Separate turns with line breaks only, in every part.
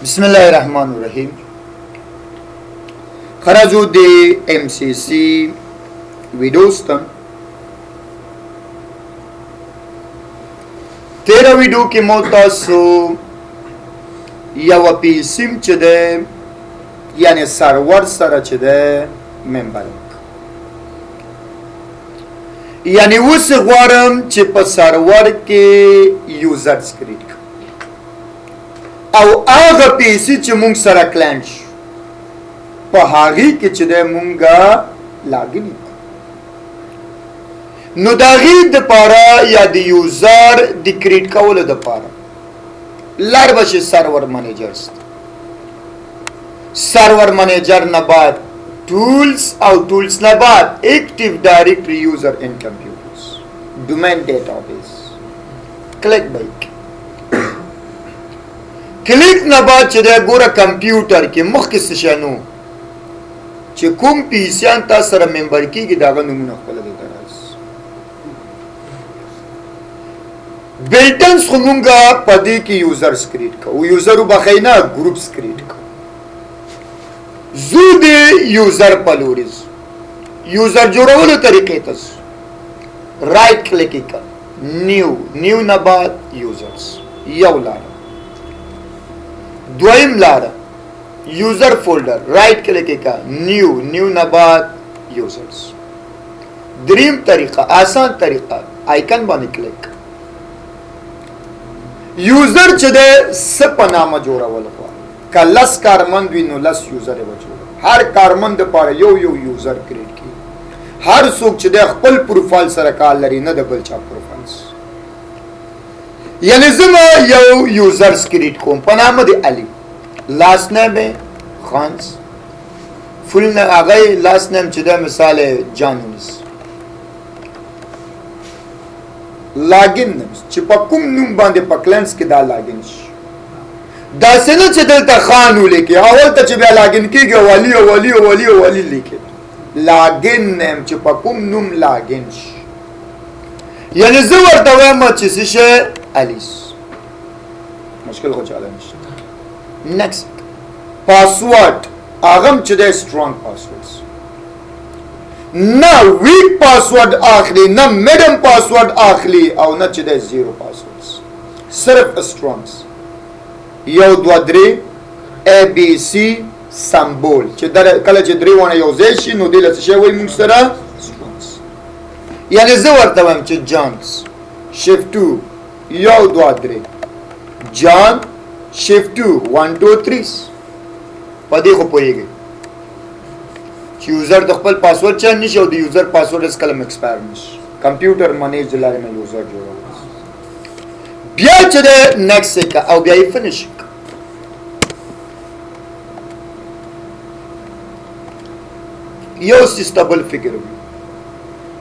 بسم الله الرحمن الرحیم. خرجو دی MCC ویډیوستم تیرا ویډیو کې مو تاسو یو پیسیم چې ده یعنی سرور سره چې ده ممبر یعنی اوس غواړم چې په سرور کې یوزرز کریټ او هغه پیسې چې مونږ سره کلاینټ شو په هغې کې چې دی مونږه لاګین نو د هغې دپاره یا د یوزر د کریټ کولو دپاره لار به شي سرور منیجر سرور منیجر نه بعد tools او tools نه بعد active directory user in computers domain database click back کلیک نه بعد چې دا ګوره کمپیوټر کې مخکې څه شنو چې کوم پیسیان تاسو سره ممبر کیږي داغه نمونه خپل دلته راځي بلټنز خو مونږه په دې کې یوزرز کریټ کوو یوزر وبخینا ګروپس کریټ کوو زو دې یوزر پلوریز یوزر جوړولو طریقې تاسو رائټ کلیک وکړه نیو نه بعد یوزرز یو لاره دویم لاره یوزر فولډر رائټ کلیک کا نیو نه بعد یوزرز دریم طریقه آسان طریقه آیکن باندې کلیک یوزر چې ده سپ نامه جوړول غواړي کلس کارمند وي نو لس یوزر به جوړ هر کارمند لپاره یو یوزر کریټ کی هر څوک چې ده خپل پروفایل سره کار لري نه د بل چا پروفایل یعنی زما یو یوزرز کریټ کوم په نامه دی علی لاست نیم خانس فل نه هغه لاست نیم چې دا مثال جانونس لاګین چې په کوم نوم باندې په کلینس کې دا لاګین شي دا څنګه چې دلته خان ولیکي اول ته چې بیا لاګین کېږي ولی لیکي لاګین نیم چې په کوم نوم لاګین شي یعنی زه ورته وایم چې څه شي الیس مشکل خو چاله نشته next password اغم چې د strong passwords نه weak password اخلي نه medium password اخلي او نه چې د zero passwords صرف strongs یو دو درې ABC symbol چې کله چې درې ونه یو ځای شي نو دې له څه شی وایي موږ سره strongs یعنی زه ورته وایم چې Johns shift 2 یو دو درې John shift 2 1 2 3 پدې خو پوهیږي چې یوزر د خپل پاسورډ چا نشي او د یوزر پاسورډ اس کلم ایکسپایر نشي کمپیوټر منیج لاره نه یوزر جوړول بیا چې د نیکسټ او بیا یې فینیش یو سیستابل فګر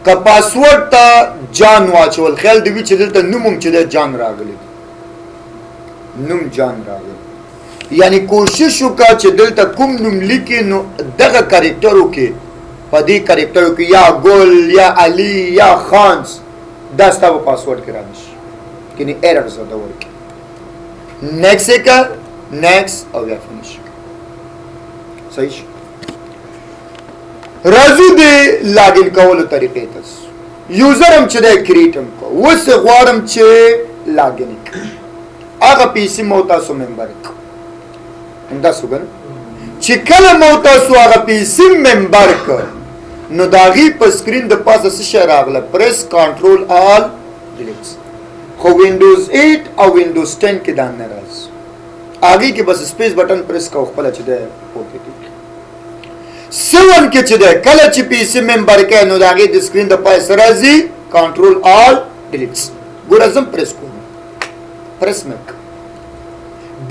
که پاسورډ ته جان واچول خیال دی چې دلته نوم چې د جان راغلی نوم جان راغلی یعنی کوشش وکړه چې دلته کوم نوم لیکي نو دغه کریکټرو کې په دې کریکټرو کې یا ګل یا علي یا خانس دا ستاسو پاسورډ کې رانشي کینی ایرر زده ورکړي نیکسټ کا نیکسټ او یا فینیش صحیح راځو دې لاګین کولو طریقې تاسو یوزر هم چې دا کریټ هم کو وس غواړم چې لاګین هغه پیسې مو تاسو ممبر انده سوګن چې کله مو تاسو هغه پیسې ممبر ک نو داغي په سکرین د پاسه څه شی راغله پریس کنټرول آل ډیلیټ خو وینډوز 8 او وینډوز 10 کې دا نه راځي هغه کې بس سپیس بٹن پریس کو خپل چې ده اوکې سون کې چې ده کله چې پیسې ممبر ک نو داغي د سکرین د پاسه راځي کنټرول آل ډیلیټ ګور اعظم پریس کو پریس مک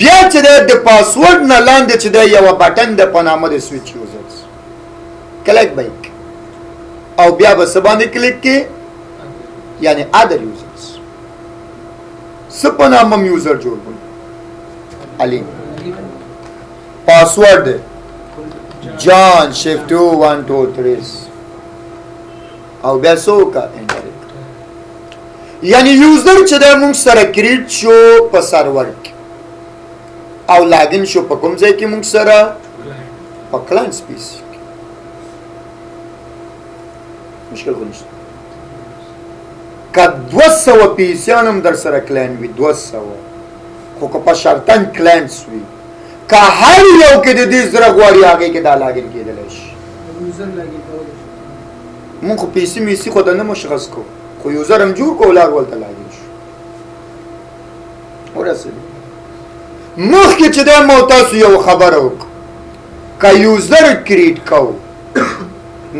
بیا چې د پاسورډ نه لاندې چې د یو بٹن د پنامه د سویچ یوزرز کلیک بیک او بیا به سبانه کلیک کې یعنی ادر یوزرز سپنامه یوزر جوړ کړو علي پاسورډ جان شیفت 2 1 2 3 او بیا سوکا انټر یعنی یوزر چې د موږ سره کریټ شو په سرور کې او لاګین شو په کوم ځای کې موږ سره په کلاینټ سپیس مشکل خو نشته که 200 پیسیان هم در سره کلاینټ وي 200 خو که په شرطن کلاینټس وي که هر یو کې د دې زره غواړي هغې کې دا لاګین کېدلی شي مونږ خو پیسې میسي خو ته نه مشخص کو خو یوزر هم جوړ کو لاګ ولته لاګین شو ورسېدو مخکې چې دا مو تاسو یو خبره وکړو که یوزر کریټ کوو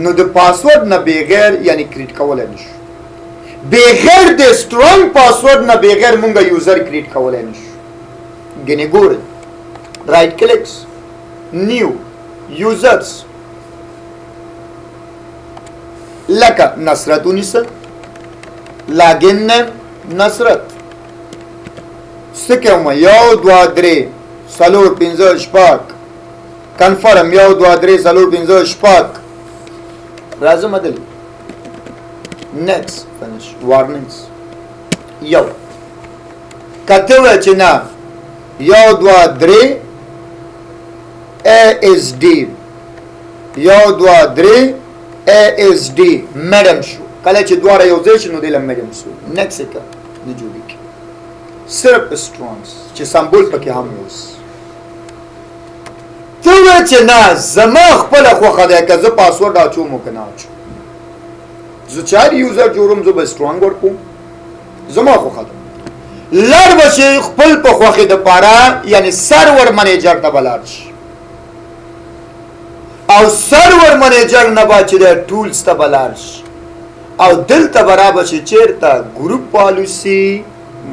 نو د پاسورډ نه بغیر یعنی کریټ کولی نشو بغیر د سټرونګ پاسورډ نه بغیر مونږ یوزر کریټ کولی نشو ګنې ګورئ رائټ کلیکس نیو یوزرز لکه نصرت ونیسه لاګین نیم نصرت څه کوم 1 2 3 څلور پنځه شپږ کنفرم 1 2 3 څلور پنځه شپږ راځم عدل next finish warnings یو کته و چې نه 1 2 3 ASD 1 2 3 ASD میډم شو کله چې دواره یو ځای شي نو دی له میډم شو next کا نه جوړیږي صرف strings چې سمبول پکې هم یوس ته و چې نه زما خپل خوخه ده که زه پاسورډ اچوم او کنه اچوم زه چار یوزر جوړوم زه به strong ورکوم زما خوخه ده لړ بشي خپل په خوخه د پاره یعنی سرور منیجر ته بلار شي او سرور منیجر نه باچې د ټولز ته بلار شي او دلته برابر شي چیرته ګروپ پالیسی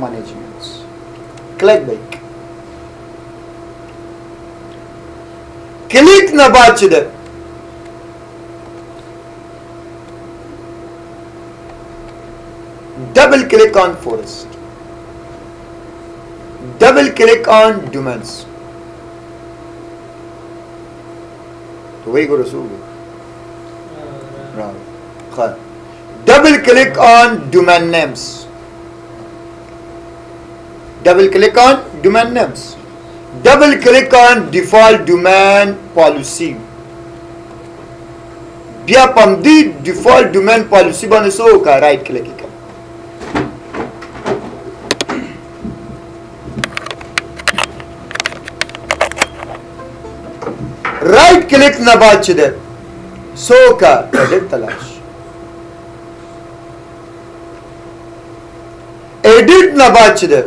منیجمنت کلیک بیک کلیک نه باچې د double click on forest double click on domains تو وی ګورو سو double click on domain names double click on domain names double click on default domain policy بیا پم دی default domain policy باندې سو کا right click کا رائٹ کلک نه بعد چې ده سو کا ایڈٹ تلاش ایڈٹ نه بعد چې ده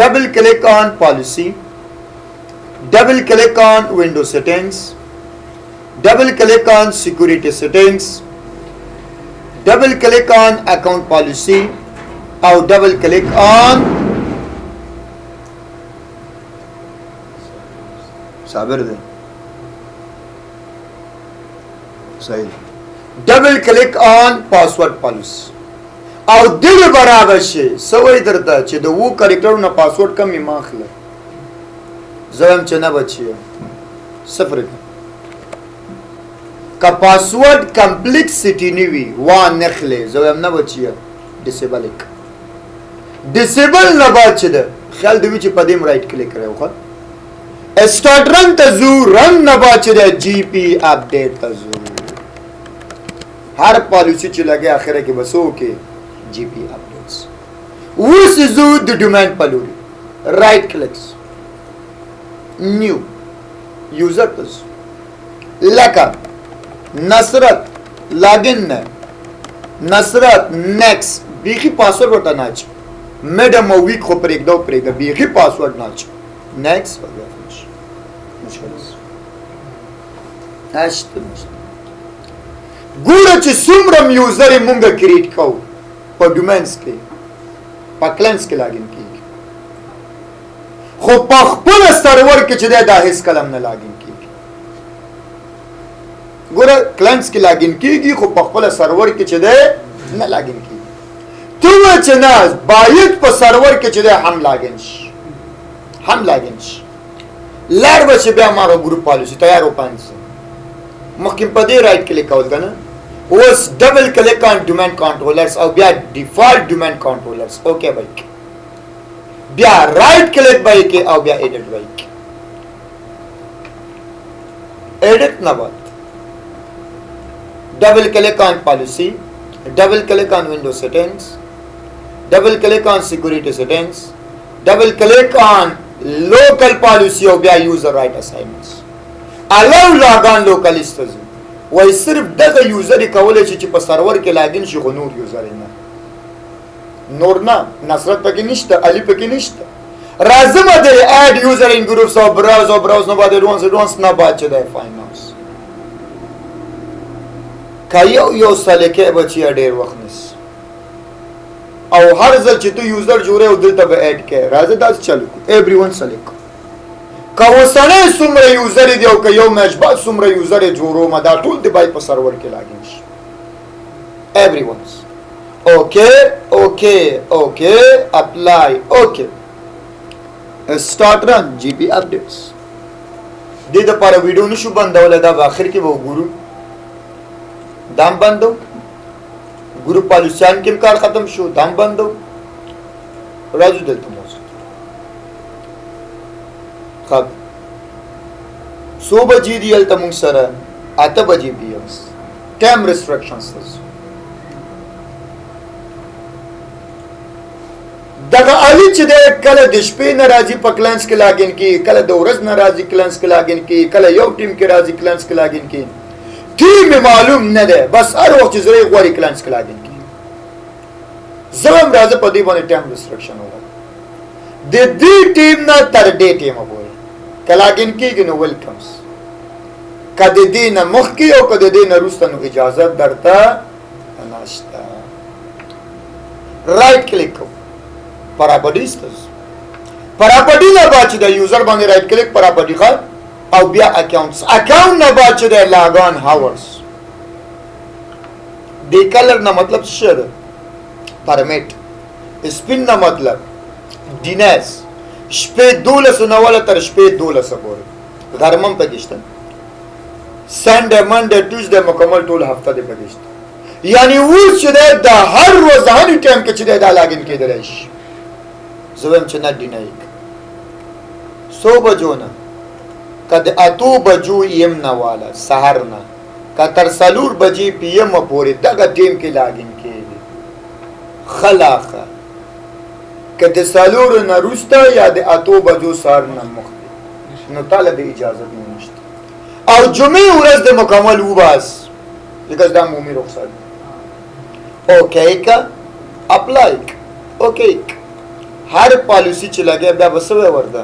ڈبل کلک آن پالیسی ڈبل کلک آن ونڈو سیٹنگز ڈبل کلک آن سیکورٹی سیٹنگز ڈبل کلک آن اکاؤنٹ پالیسی او ڈبل کلک آن صابر ده صحیح ډبل کلیک آن پاسورډ پالیسی او دغه برابر شي سوي درته چې د وو کریکټرونو پاسورډ کم ماخله زم چې نه بچي صفر کا پاسورډ کمپلیکسټی نیوي وا نخله زم نه بچي ډیسیبل نه بچي ده خیال دی چې پدیم رائټ کلیک کړو خو اسٹارٹ رن تزو رن نبا چرے جی پی اپڈیٹ تزو ہر پالیسی چ لگے آخرے کے بسو کے جی پی اپڈیٹس اس زو دی ڈومین پلوری رائٹ کلکس نیو یوزر تزو لکا نصرت لاگن نصرت نیکس بیخی پاسورڈ ہوتا ناچ میڈم ویک خو پر ایک دو بیخی پاسورڈ ناچ نیکس وغیرہ ګوره چې څومره یوزر مونږ کریټ کوو په ډومینز کې په کلاینټس کې لاګین کیږي خو په خپل سرور کې چې دا هیڅ کلم نه لاګین کیږي ګوره کلاینټس کې لاګین کیږي خو په خپل سرور کې چې نه لاګین کیږي ته چې نه باید په سرور کې چې هم لاګین شي لار بچه بیا مارو گروپ پالیسی تیار ہو پانچ سے مخکم پا دی رائٹ کلک کول کنه اوس ڈبل کلک آن ڈومین کنٹرولرز او بیا ڈیفالٹ ڈومین کنٹرولرز اوکے بھائی بیا رائټ کلیک به کې او بیا ایډیټ به کې ایډیټ نه بعد double click on policy, double click on window settings, double click on security settings, double click on local policy او بیا user right assignments. allow login localist وای صرف دغه یوزر کولای شي چې په سرور کې لاګین شي خو نور یوزر نه نور نه نصرت پکې نشته علی پکې نشته راځم د اډ یوزر ان ګروپس او براوز نه باندې رونس نه باندې د فاینانس کایو یو سلیکه بچی ډیر وخت نس او هر ځل چې تو یوزر جوړه او دلته به اډ کې راځي دا چلو ایوریون سلیک کاوسنه څومره یوزر دی او که یو مشبع څومره یوزر جوړو ما دا ټول دی بای په سرور کې لاګین شي ایوریون اوکے اپلای اوکے start run gp updates دې د پاره ویډیو نشو بندول دا په اخر کې به وګورو دام بندو ګروپ پالیسیان کې کار ختم شو دام بندو راځو دلته موږ خب سو بجې دی ال تم سره اته بجې بیس ټایم ریستریکشنز دغه علی چې د کله د شپې ناراضي په کلانس کې لاګین کې کله د ورځ ناراضي کلانس کې لاګین کې کله یو ټیم کې راضي کلانس کې لاګین کې ټیم معلوم نه ده بس هر وخت زری غوړي کلانس کې لاګین کې زم راځه په دې باندې ټایم ریستریکشن وره د دې ټیم نه تر دې ټیم وره کلاګین کې نو ویلکمز کده دې نه مخ کې او کده دې نه روسته نو اجازه درته ناشته رائټ کلیک پراپرټیز پراپرټی نه باچ د یوزر باندې رائټ کلیک پراپرټی ښه او بیا اکاونټس اکاونټ نه باچ د لاګان هاورز د کلر نه مطلب څه ده پرمیټ سپین نه مطلب دیناس شپې 12 نه ولا تر شپې 12 پورې غرمم پکشته سنډه منډه ټیوزډه مکمل ټول هفته دی پکشته یعنی اوس چې د هر ورځ هر ټایم کې چې د لاګین کېدل شي زویم چې نه دینای سو بجو نه کده اتو بجو یم نه والا سحر نه کتر سلور بجې پی ام پورې دغه ټیم کې لاګین کېږي خلاقه کده سلور نه روسته یا د اتو بجو سار نه مخ نو طالب اجازه نشته او جمعې ورځ د مکمل وباس لکه دا مومي رخصت اوکے کا اپلای اوکے هر پالیسی چې لګي بیا وسوي ورده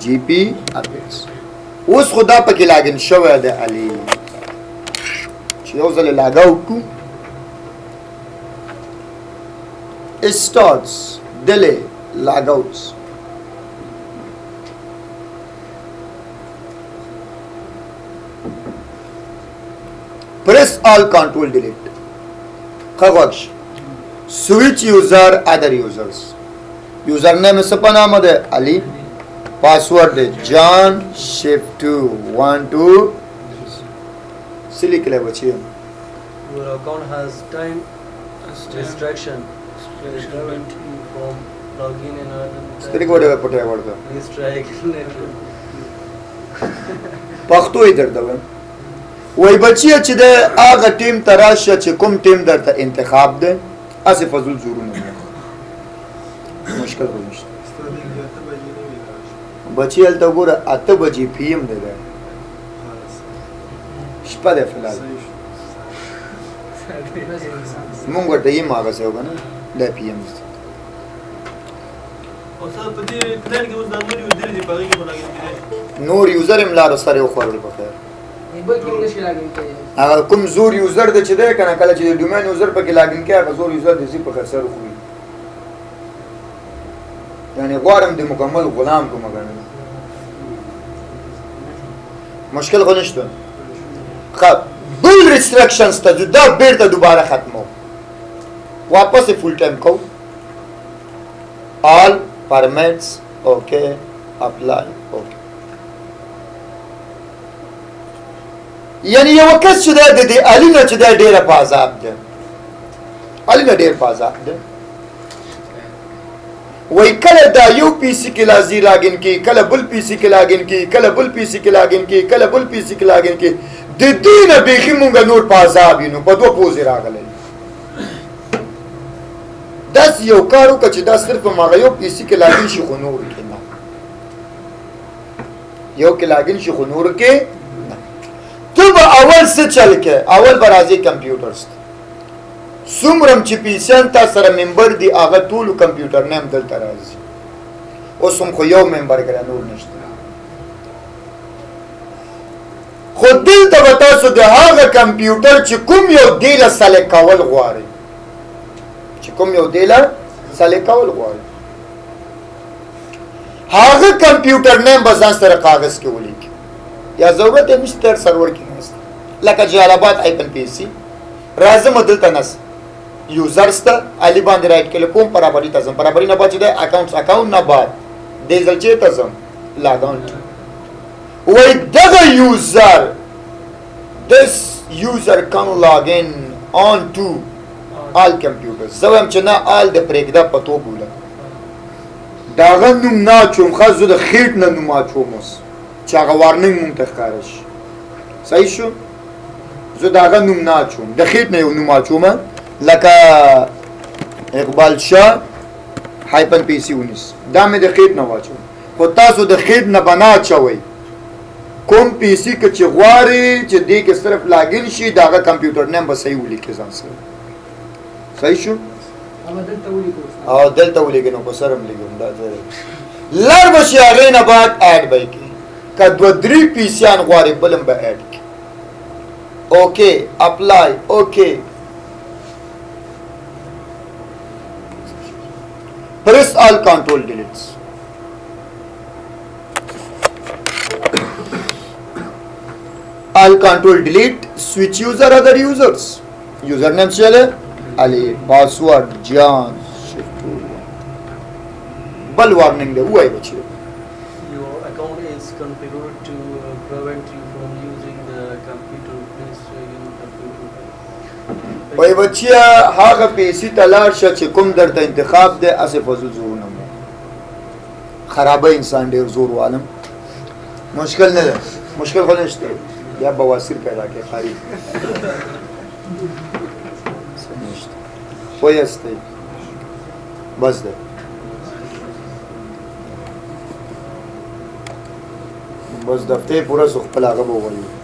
جی پی اپډیټس اوس خدا پکې لاګین شوی دی علي چې یو ځل لاګاو کو starts delay logouts press all control delete خواهش switch user other users username से नाम है अली पासवर्ड है John shift 12 सिलिक ले बच्चे
your account has time restriction from login in
तेरे को डे पटे word
please try again
پښتو یې درته وای بچی چې د هغه ټیم تراشه چې کوم ټیم درته انتخاب ده اسه فضل زورونه مشکل به نشته بچی ال ته ګوره 8 بجې پی ام ده شپه ده فلال مونږ ورته یې ماغه څه وګنه د پی ام
او څه په دې پلان کې اوس د نور یوزر دی په هغه کې ولاګین کړي
نور یوزر املار سره خوړل په خیر هغه کوم زور یوزر د چې ده کنه کله چې ډومین یوزر په کې لاګین کې هغه زور یوزر د سی په خسر خو یعنی غواړم د مکمل غلام کوم غنه مشکل خو نشته خب بل ریستریکشنز ته دا بیرته دوباره ختمو واپس فول ټایم کو all permits okay apply okay یعنی یو کس چې د دې الینا چې د ډیره په عذاب ده الینا ډیر په عذاب ده وای کله دا یو پی سي کې لازم لاګین کې کله بل پی سي کې لاګین کې کله بل پی سي کې لاګین کې کله بل پی سي کې لاګین کې د دینه بیخي مونږ نور په عذاب یو په دوه پوزې راغلی داس یو کارو که چې دا صرف ماغه یو پی سي کې لاګین شي خو نور کې نه یو کې لاګین شي خو نور کې نه ته به اول څه چل کې اول به راځي کمپیوټرز څومره چې پیسان تا سره ممبر دی هغه ټول کمپیوټر نیم دلته راځي اوس هم خو یو ممبر ګره نور نشته خو دلته به تاسو د هغه کمپیوټر چې کوم یو دی له سلیکټ کول غواړئ چې کوم یو دی له سلیکټ کول غواړئ هغه کمپیوټر نیم به ځان سره کاغذ کې ولیکئ یا ضرورت یې نشته سرور کې نشته لکه جلال آباد ایپل پی سي راځم دلته نس یوزرز ته علی باندې رائټ کله کوم برابرۍ ته ځم برابرۍ نه بچ دی اکاونټ نه بعد دې ځل چې ته ځم لاګ آن وای دغه یوزر this user can log in on to all computers زویم چې نه آل د پرېږده پتو بوله داغه نوم ناچوم خاص زه د خېټ نه نوم اچوم اوس چې هغه وارننګ مونږ ته ښکاره شي صحیح شو زه داغه نوم نه اچوم د خېټ نه یو نوم اچوم لکه اقبال شاه هایپن پی سی 19 دا مې د خېټ نه واچوم خو تاسو د خېټ نه بنا اچوئ کوم پی سی که چې غواړي چې دې کې صرف لاګین شي داغه کمپیوټر نیم به صحیح ولیکي ځان سره صحیح شو او دلته ولیکي نو په سره هم لیکم دا ځای لر بشي هغې نه بعد اډ به یې کړي که دوه درې پیسیان غواړي بل هم به اډ کړي اوکې اپلای اوکې press all control deletes all control delete switch user other users username chale ali password jan shift bal warning de huai bache
Your account is configured to prevent you from using the computer. Please use computer.
وای بچیا هغه پیسې تلار شه چې کوم درته انتخاب ده اسه فزول زور نه خرابه انسان ډیر زور عالم مشکل نه ده مشکل خو نشته یا بواسیر پیدا کې خاري سمشت پوهیسته بس ده بس دفتر پورا سو خپل هغه وویل